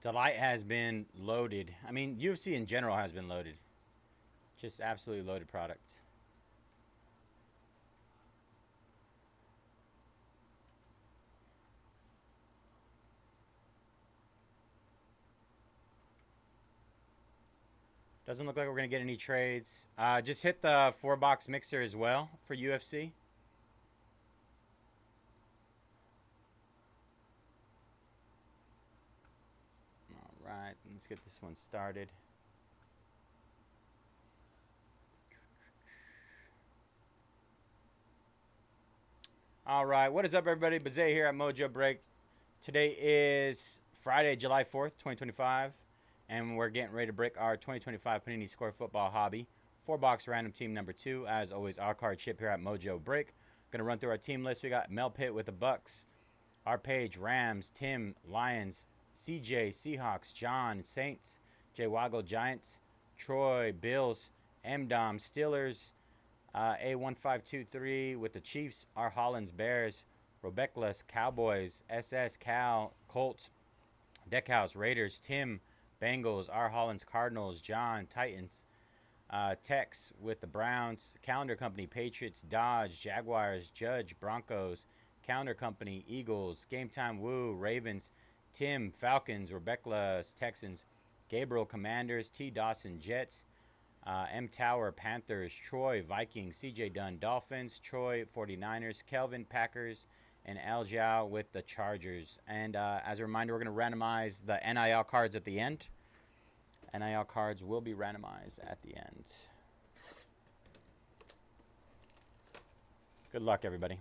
Delight has been loaded. I mean, UFC in general has been loaded. Just absolutely loaded product. Doesn't look like we're going to get any trades. Just hit the 4-box mixer as well for UFC. All right, let's get this one started. All right, what is up, everybody? Bazay here at Mojobreak. Today is Friday, July 4th, 2025, and we're getting ready to break our 2025 Panini Score Football hobby. 4-box random team number 2. As always, our card ship here at Mojobreak. Gonna run through our team list. We got Mel Pitt with the Bucks, our page Rams, Tim Lions, CJ Seahawks, John Saints, Jay Waggle Giants, Troy Bills, M Dom Steelers, A1523 with the Chiefs, R Hollins Bears, Robeckless Cowboys, SS Cal Colts, Deckhouse Raiders, Tim Bengals, R Hollins Cardinals, John Titans, Tex with the Browns, Calendar Company Patriots, Dodge, Jaguars, Judge Broncos, Calendar Company Eagles, Game Time Woo Ravens, Tim Falcons, Rebecca Texans, Gabriel Commanders, T Dawson Jets, M Tower Panthers, Troy Vikings, CJ Dunn Dolphins, Troy 49ers, Kelvin Packers, and Al Jiao with the Chargers. And as a reminder, we're going to randomize the NIL cards at the end. NIL cards will be randomized at the end. Good luck, everybody.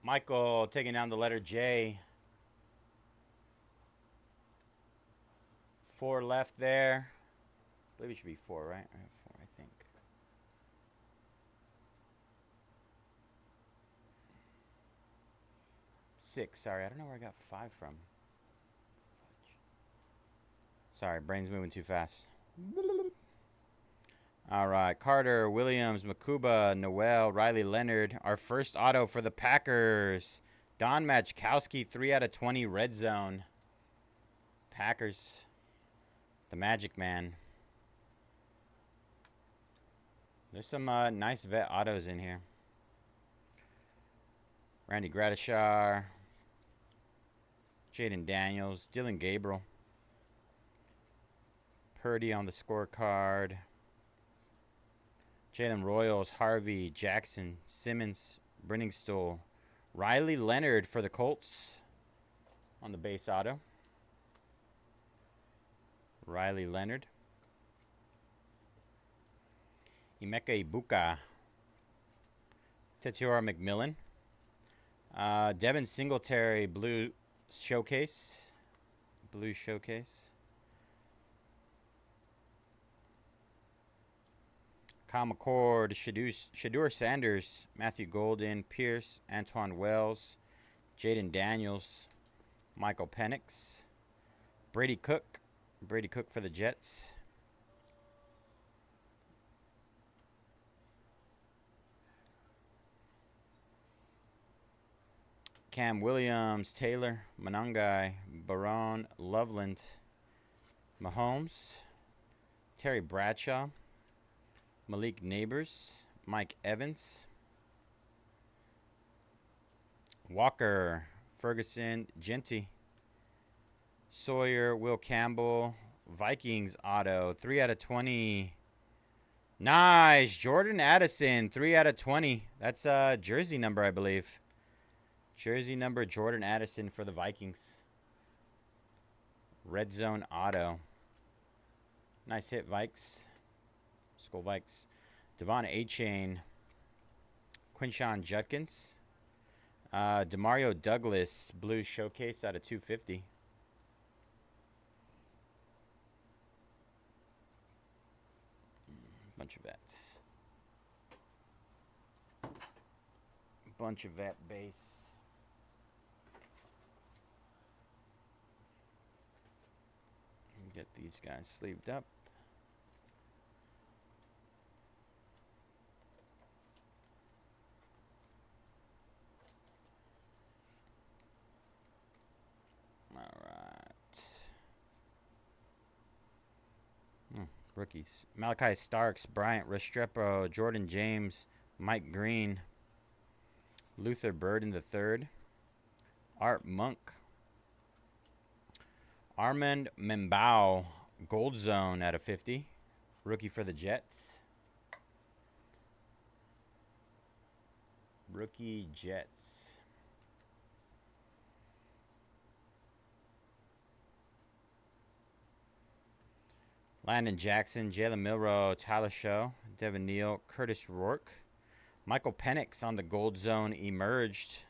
Michael taking down the letter J. 4 left there. I believe it should be 4, right? 4, I think. Six. Sorry, I don't know where I got 5 from. Sorry, brain's moving too fast. All right, Carter, Williams, Makuba, Noel, Riley Leonard. Our first auto for the Packers. Don Majkowski, 3 out of 20, red zone. Packers, the Magic Man. There's some nice vet autos in here. Randy Gradishar, Jaden Daniels, Dylan Gabriel. Purdy on the scorecard. Jalen Royals, Harvey, Jackson, Simmons, Brenningstool, Riley Leonard for the Colts on the base auto. Riley Leonard. Emeka Ibuka. Teteora McMillan. Devin Singletary, blue showcase. Blue showcase. Kyle McCord, Shadur Sanders, Matthew Golden, Pierce, Antoine Wells, Jaden Daniels, Michael Penix, Brady Cook for the Jets. Cam Williams, Taylor, Monangai, Barone, Loveland, Mahomes, Terry Bradshaw, Malik Neighbors, Mike Evans, Walker, Ferguson, Genty, Sawyer, Will Campbell, Vikings auto, 3 out of 20. Nice. Jordan Addison, 3 out of 20. That's jersey number, I believe. Jersey number Jordan Addison for the Vikings. Red Zone auto. Nice hit, Vikes. Skull Vikes. Devon A-Chain. Quinshon Judkins. Demario Douglas, blue showcase out of 250. Bunch of vets. Bunch of vet base. Get these guys sleeved up. Rookies. Malachi Starks, Bryant Restrepo, Jordan James, Mike Green, Luther Burden III, Art Monk, Armand Membao, Gold Zone out of 50, rookie for the Jets. Rookie Jets. Landon Jackson, Jalen Milroe, Tyler Show, Devin Neal, Curtis Rourke. Michael Penix on the Gold Zone emerged.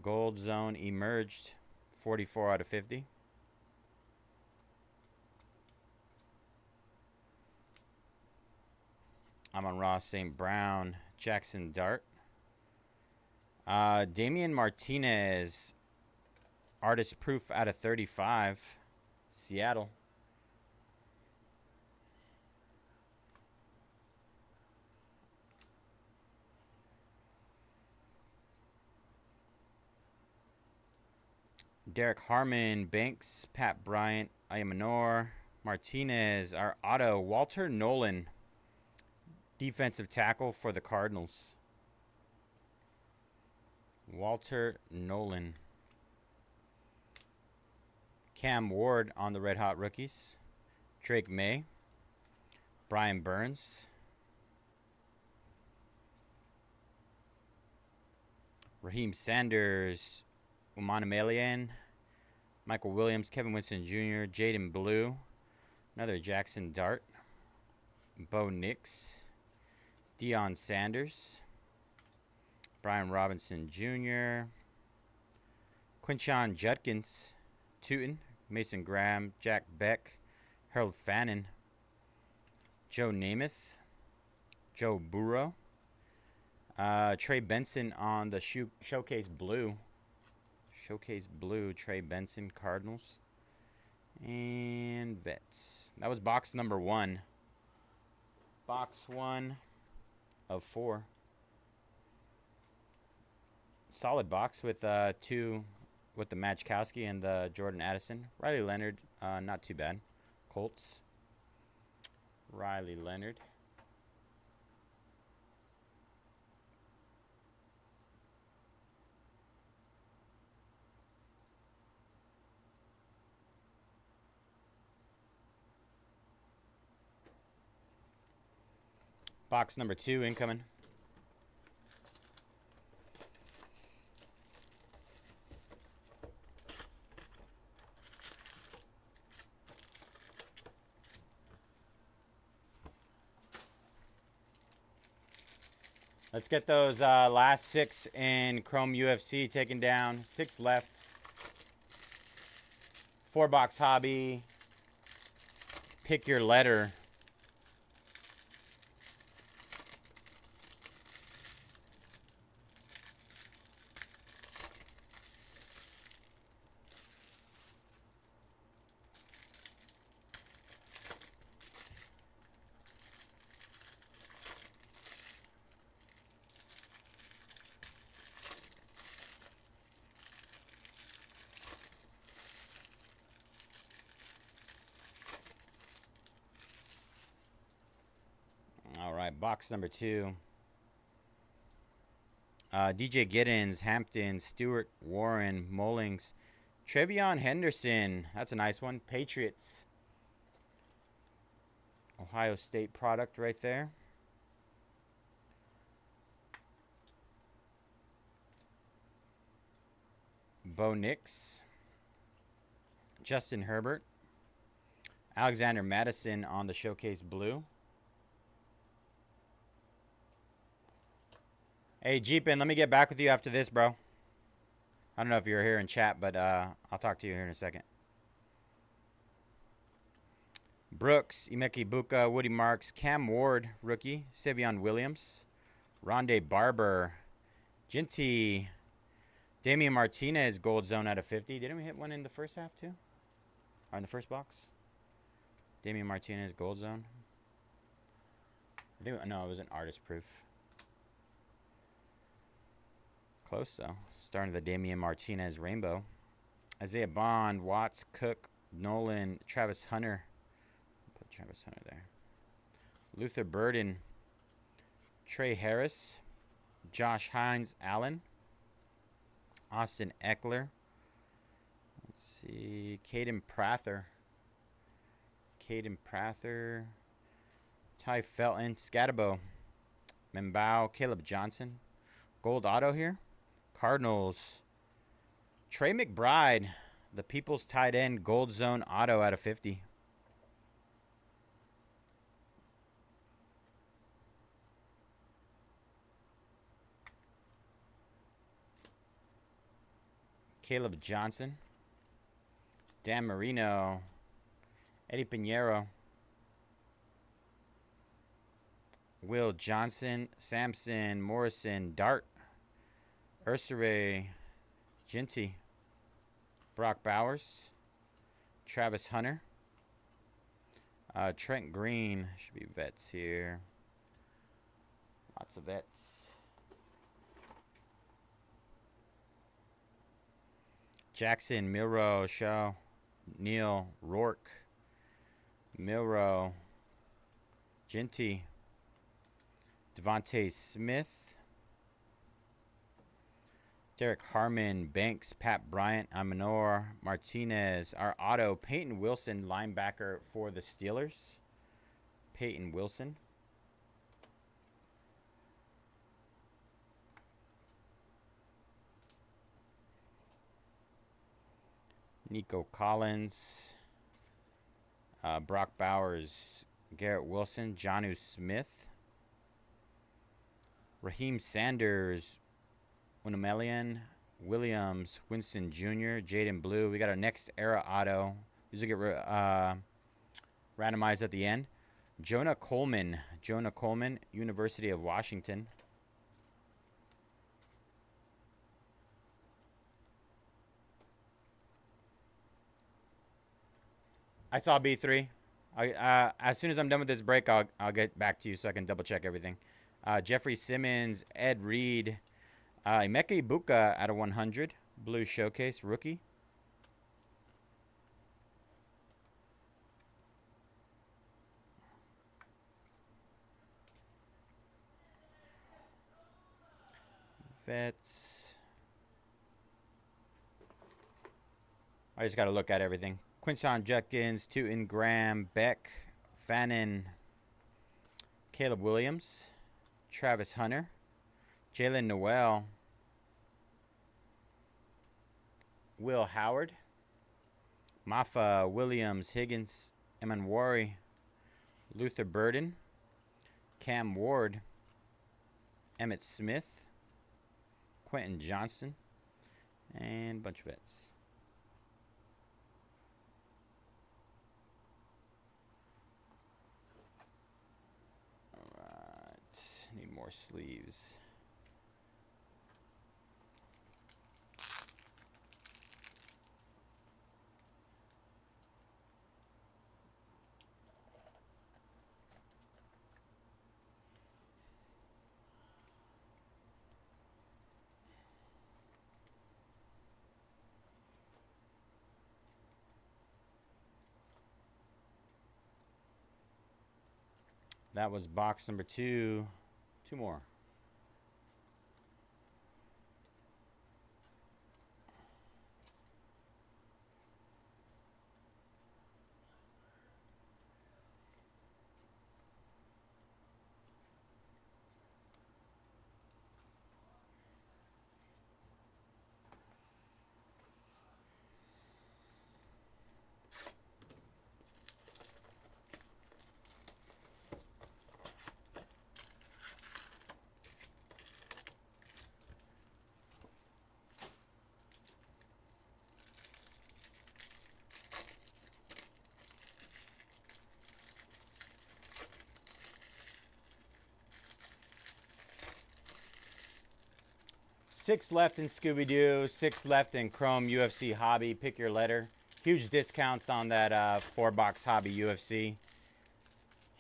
Gold Zone emerged. 44 out of 50. Amon-Ra St. Brown, Jackson Dart. Damian Martinez, artist proof out of 35. Seattle. Derek Harmon, Banks, Pat Bryant, Ayamanor, Martinez, our auto, Walter Nolan, defensive tackle for the Cardinals. Walter Nolan. Cam Ward on the Red Hot Rookies. Drake May, Brian Burns, Raheem Sanders, Umanamelian, Michael Williams, Kevin Winston Jr., Jaden Blue, another Jackson Dart, Bo Nix, Deion Sanders, Brian Robinson Jr., Quinshon Judkins, Tootin, Mason Graham, Jack Beck, Harold Fannin, Joe Namath, Joe Burrow, Trey Benson on the Showcase Blue. Showcase Blue, Trey Benson, Cardinals. And vets. That was box number 1. Box 1 of 4. Solid box with 2 with the Majkowski and the Jordan Addison. Riley Leonard, not too bad. Colts. Riley Leonard. Box number 2 incoming. Let's get those last 6 in Chrome UFC taken down. 6 left. 4-box hobby. Pick your letter. All right, box number 2. DJ Giddens, Hampton, Stewart, Warren, Mullings, Trevion Henderson. That's a nice one. Patriots. Ohio State product right there. Bo Nix. Justin Herbert. Alexander Madison on the showcase blue. Hey, Jeepin, let me get back with you after this, bro. I don't know if you're here in chat, but I'll talk to you here in a second. Brooks, Emeka Ibuka, Woody Marks, Cam Ward, rookie, Savion Williams, Rondé Barber, Ginty, Damian Martinez, gold zone out of 50. Didn't we hit one in the first half too? Or in the first box? Damian Martinez, gold zone. I think, no, it was an artist proof. Close though. Starting the Damian Martinez rainbow. Isaiah Bond, Watts, Cook, Nolan, Travis Hunter. Put Travis Hunter there. Luther Burden, Trey Harris, Josh Hines Allen, Austin Eckler. Let's see. Caden Prather. Ty Felton, Scatabo, Membao, Caleb Johnson. Gold auto here. Cardinals. Trey McBride, the People's tight end, gold zone auto out of 50. Caleb Johnson. Dan Marino. Eddie Pinheiro. Will Johnson. Sampson. Morrison. Dart. Ursere. Ginty. Brock Bowers. Travis Hunter. Trent Green. Should be vets here. Lots of vets. Jackson, Milrow, Shaw, Neal, Rourke, Milrow, Ginty, Devontae Smith, Derek Harmon, Banks, Pat Bryant, Amanor, Martinez, our auto, Peyton Wilson, linebacker for the Steelers. Peyton Wilson. Nico Collins, Brock Bowers, Garrett Wilson, Jonnu Smith, Raheem Sanders, Unamelian, Williams, Winston Jr., Jaden Blue. We got our next era auto. These will get randomized at the end. Jonah Coleman, University of Washington. I saw B3. As soon as I'm done with this break, I'll get back to you so I can double check everything. Jeffrey Simmons, Ed Reed, Emeka Ibuka out of 100, blue showcase rookie. Vets. I just got to look at everything. Quinton Judkins, Tootin, Graham, Beck, Fannin, Caleb Williams, Travis Hunter, Jalen Noel, Will Howard, Mafa, Williams, Higgins, Emanwari, Luther Burden, Cam Ward, Emmett Smith, Quentin Johnston, and a bunch of vets. Need more sleeves. That was box number 2. 2 more. 6 left in Scooby-Doo, 6 left in Chrome UFC Hobby. Pick your letter. Huge discounts on that 4-box Hobby UFC.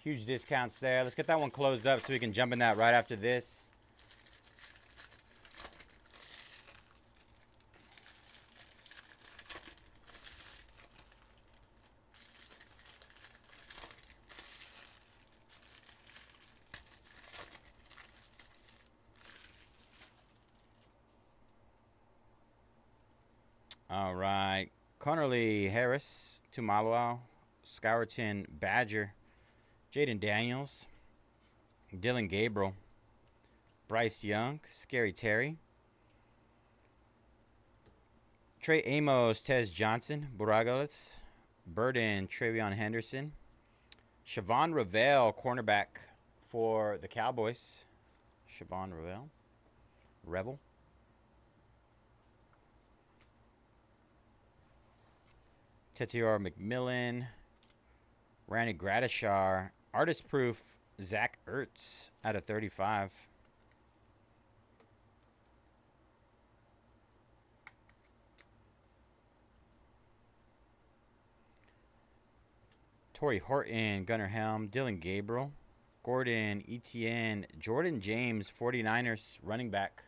Huge discounts there. Let's get that one closed up so we can jump in that right after this. All right. Connerly Harris, Tumalwa, Scourton Badger, Jaden Daniels, Dylan Gabriel, Bryce Young, Scary Terry, Trey Amos, Tez Johnson, Buragales, Burden, Travion Henderson, Siobhan Ravel, cornerback for the Cowboys. Siobhan Revel. Tetior McMillan, Randy Gradishar, Artist Proof, Zach Ertz out of 35. Torrey Horton, Gunnar Helm, Dylan Gabriel, Gordon, Etienne, Jordan James, 49ers running back.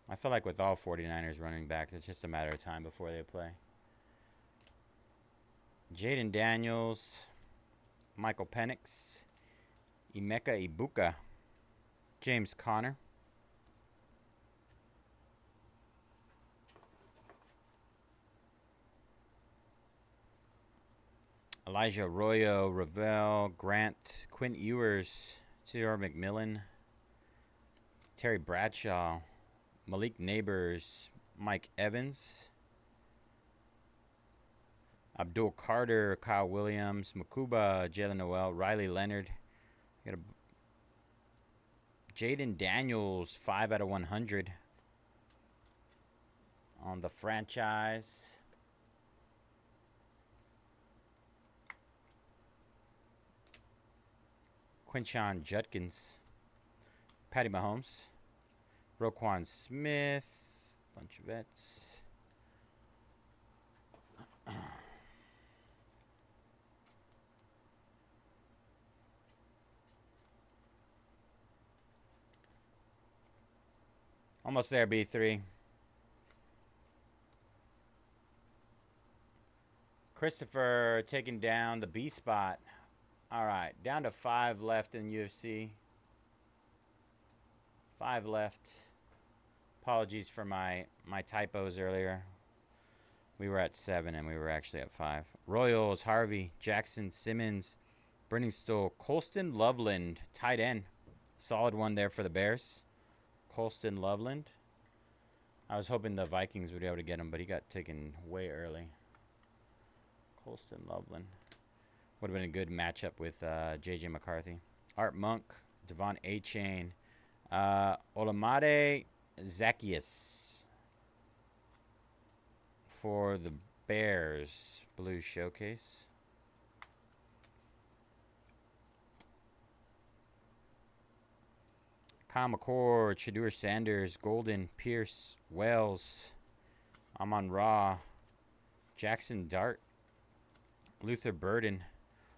I feel like with all 49ers running backs, it's just a matter of time before they play. Jaden Daniels, Michael Penix, Emeka Ibuka, James Conner, Elijah Arroyo, Ravel, Grant, Quinn Ewers, Theodore McMillan, Terry Bradshaw, Malik Neighbors, Mike Evans, Abdul Carter, Kyle Williams, Makuba, Jalen Noel, Riley Leonard. Got a Jaden Daniels, 5 out of 100 on the franchise. Quinshon Judkins, Patty Mahomes, Roquan Smith, bunch of vets. Almost there, B3. Christopher taking down the B spot. All right, down to 5 left in UFC. 5 left. Apologies for my typos earlier. We were at 7 and we were actually at 5. Royals, Harvey, Jackson, Simmons, Brenning Stoll, Colston Loveland, tight end. Solid one there for the Bears. Colston Loveland. I was hoping the Vikings would be able to get him, but he got taken way early. Colston Loveland. Would have been a good matchup with J.J. McCarthy. Art Monk, Devon A-Chain, Olamide Zacchaeus for the Bears. Blue Showcase. Kyle McCord, Shadur Sanders, Golden, Pierce, Wells, Amon Ra, Jackson Dart, Luther Burden.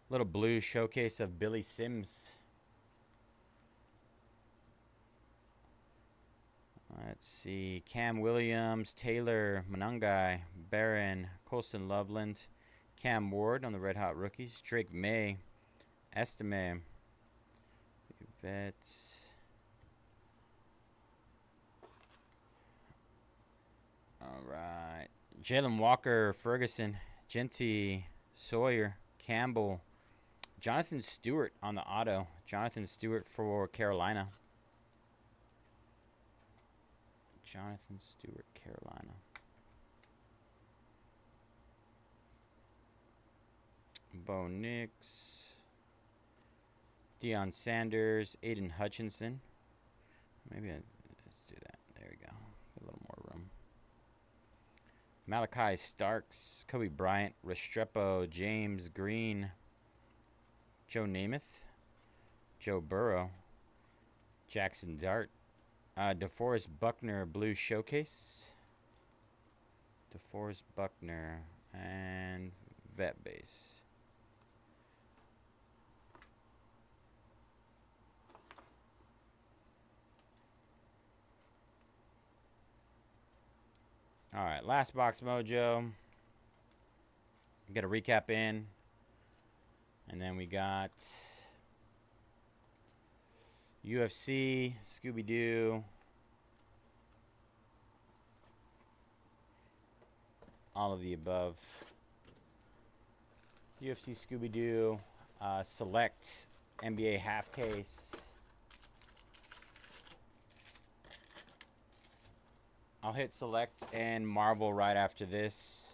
Little blue showcase of Billy Sims. Let's see. Cam Williams, Taylor, Manungai, Barron, Colston Loveland, Cam Ward on the Red Hot Rookies, Drake May, Estime, Vets. All right. Jalen Walker, Ferguson, Genty, Sawyer, Campbell, Jonathan Stewart on the auto. Jonathan Stewart for Carolina. Jonathan Stewart, Carolina. Bo Nix. Deion Sanders. Aiden Hutchinson. Maybe let's do that. There we go. A little more room. Malachi Starks. Kobe Bryant. Restrepo. James Green. Joe Namath. Joe Burrow. Jackson Dart. DeForest Buckner blue showcase. DeForest Buckner and vet base. All right, last box mojo. Get a recap in. And then we got UFC, Scooby-Doo. All of the above. UFC, Scooby-Doo. Select NBA half case. I'll hit select and Marvel right after this.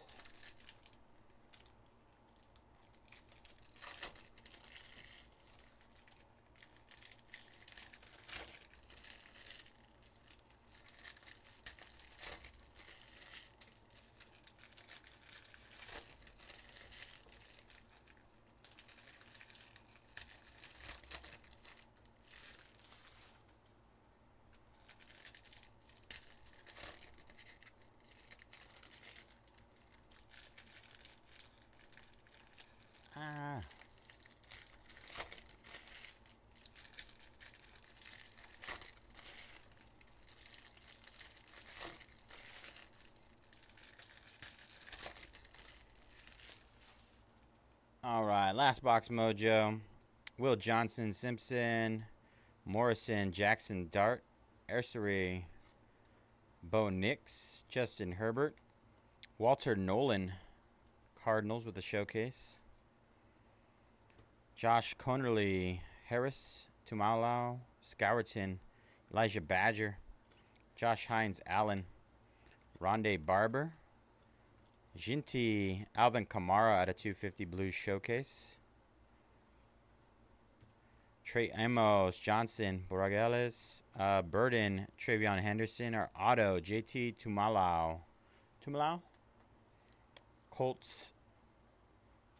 All right, last box mojo. Will Johnson, Simpson, Morrison, Jackson Dart, Ersery, Bo Nix, Justin Herbert, Walter Nolan, Cardinals with a showcase. Josh Conerly, Harris, Tumalau, Scourton, Elijah Badger, Josh Hines Allen, Rondé Barber, Ginty, Alvin Kamara at a 250 blue showcase. Trey Amos, Johnson, Borregales, Burden, Travion Henderson, or Otto, JT Tumalau. Tumalau? Colts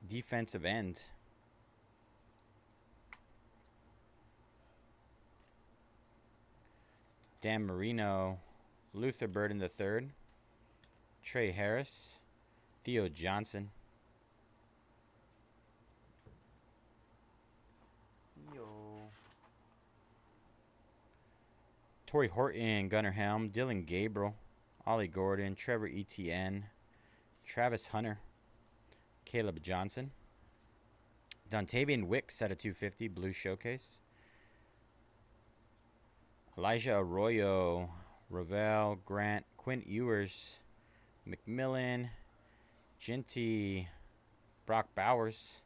defensive end. Dan Marino, Luther Burden III, Trey Harris, Theo Johnson. Torrey Horton, Gunnar Helm, Dylan Gabriel, Ollie Gordon, Trevor Etienne, Travis Hunter, Caleb Johnson, Dontavian Wicks at a 250 blue showcase, Elijah Arroyo, Ravel, Grant, Quint Ewers, McMillan, Ginty, Brock Bowers,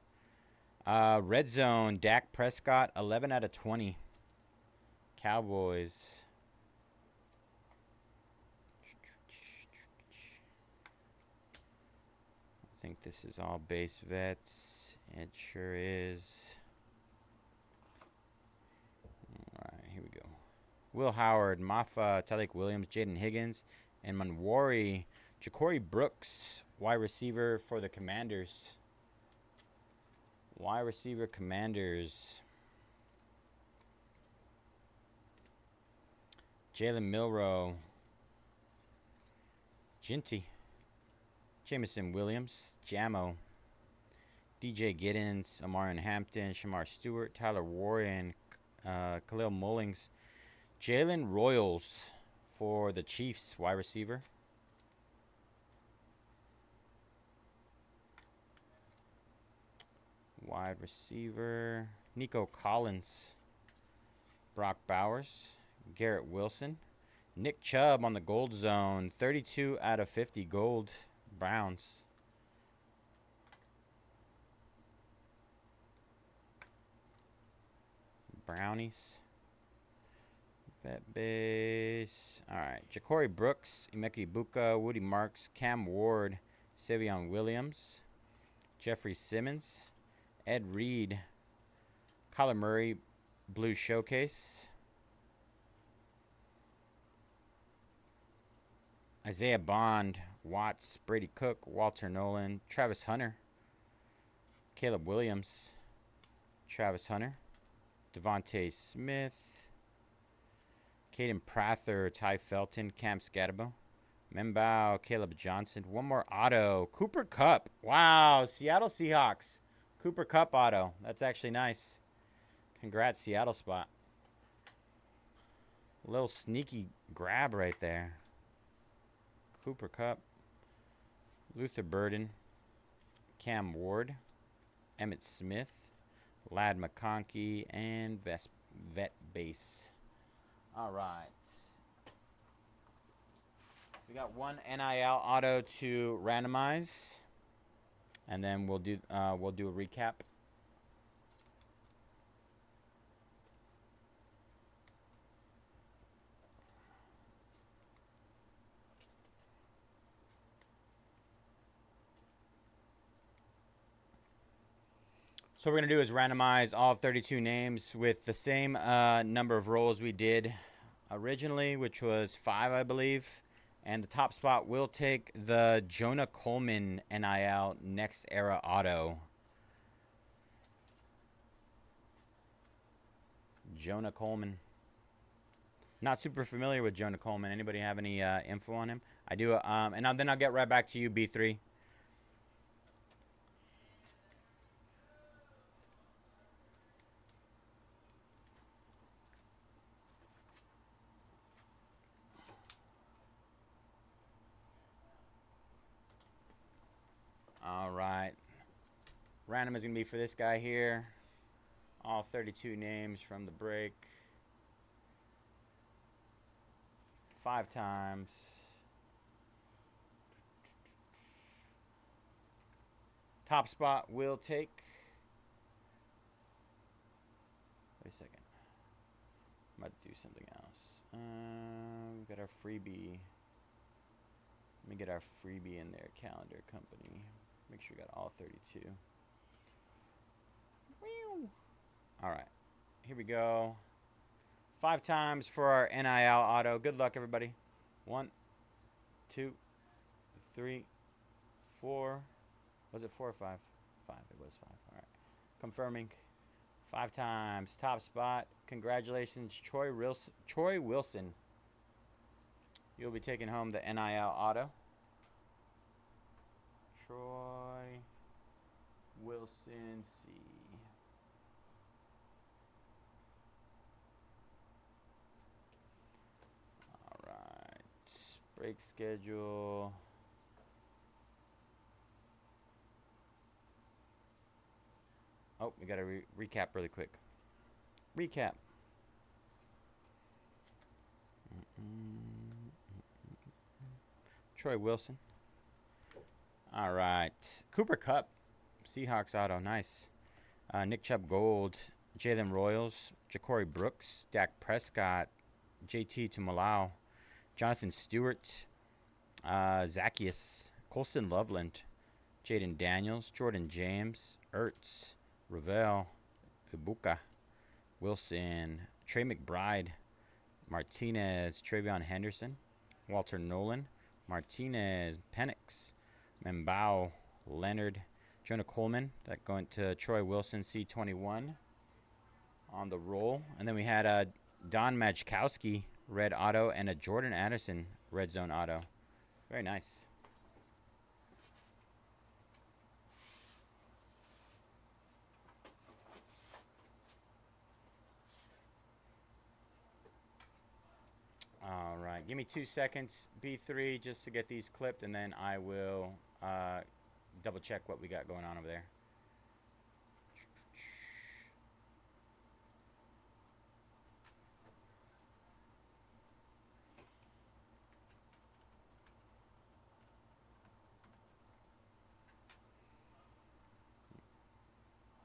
Red Zone, Dak Prescott, 11 out of 20. Cowboys. I think this is all base vets. It sure is. All right, here we go. Will Howard, Maffa, Tylik Williams, Jaden Higgins, and Manwari, Ja'Cory Brooks, wide receiver for the Commanders. Wide receiver Commanders. Jalen Milrow, Ginty, Jamison Williams, Jamo, DJ Giddens, Amarian Hampton, Shamar Stewart, Tyler Warren, Khalil Mullings, Jalen Royals for the Chiefs, wide receiver. Wide receiver, Nico Collins, Brock Bowers, Garrett Wilson, Nick Chubb on the gold zone, 32 out of 50 gold, Browns. Brownies. Vet base. All right. Ja'Cory Brooks, Emeka Ibuka, Woody Marks, Cam Ward, Savion Williams, Jeffrey Simmons, Ed Reed, Kyler Murray, blue showcase. Isaiah Bond, Watts, Brady Cook, Walter Nolan, Travis Hunter, Caleb Williams, Travis Hunter, Devontae Smith, Caden Prather, Ty Felton, Cam Scatterbo, Membao, Caleb Johnson. One more auto. Cooper Kupp. Wow, Seattle Seahawks. Cooper Kupp auto. That's actually nice. Congrats, Seattle spot. A little sneaky grab right there. Cooper Kupp. Luther Burden. Cam Ward. Emmitt Smith. Lad McConkey. And Vet Base. All right. We got one NIL auto to randomize, and then we'll do a recap. So what we're gonna do is randomize all 32 names with the same number of rolls we did originally, which was 5, I believe. And the top spot will take the Jonah Coleman NIL Next Era Auto. Jonah Coleman. Not super familiar with Jonah Coleman. Anybody have any info on him? I do. And then I'll get right back to you, B3. All right. Random is going to be for this guy here. All 32 names from the break. 5 times. Top spot will take. Wait a second. I'm about to do something else. We got our freebie. Let me get our freebie in there. Calendar company. Make sure we got all 32. All right. Here we go. 5 times for our NIL auto. Good luck, everybody. 1, 2, 3, 4. Was it 4 or 5? 5. It was 5. All right. Confirming. 5 times. Top spot. Congratulations, Troy Wilson. You'll be taking home the NIL auto. Troy Wilson C. All right. Break schedule. Oh, we got to recap really quick. Recap. Troy Wilson. All right. Cooper Kupp. Seahawks auto. Nice. Nick Chubb Gold. Jalen Royals. Ja'Cory Brooks. Dak Prescott. JT Tumalau. Jonathan Stewart. Zacchaeus. Colson Loveland. Jaden Daniels. Jordan James. Ertz. Ravel. Ibuka. Wilson. Trey McBride. Martinez. Travion Henderson. Walter Nolan. Martinez. Penix. Membao. Leonard. Jonah Coleman. That going to Troy Wilson, C21 on the roll. And then we had a Don Majkowski red auto and a Jordan Addison red zone auto. Very nice. All right, give me 2 seconds, B3, just to get these clipped, and then I will double check what we got going on over there.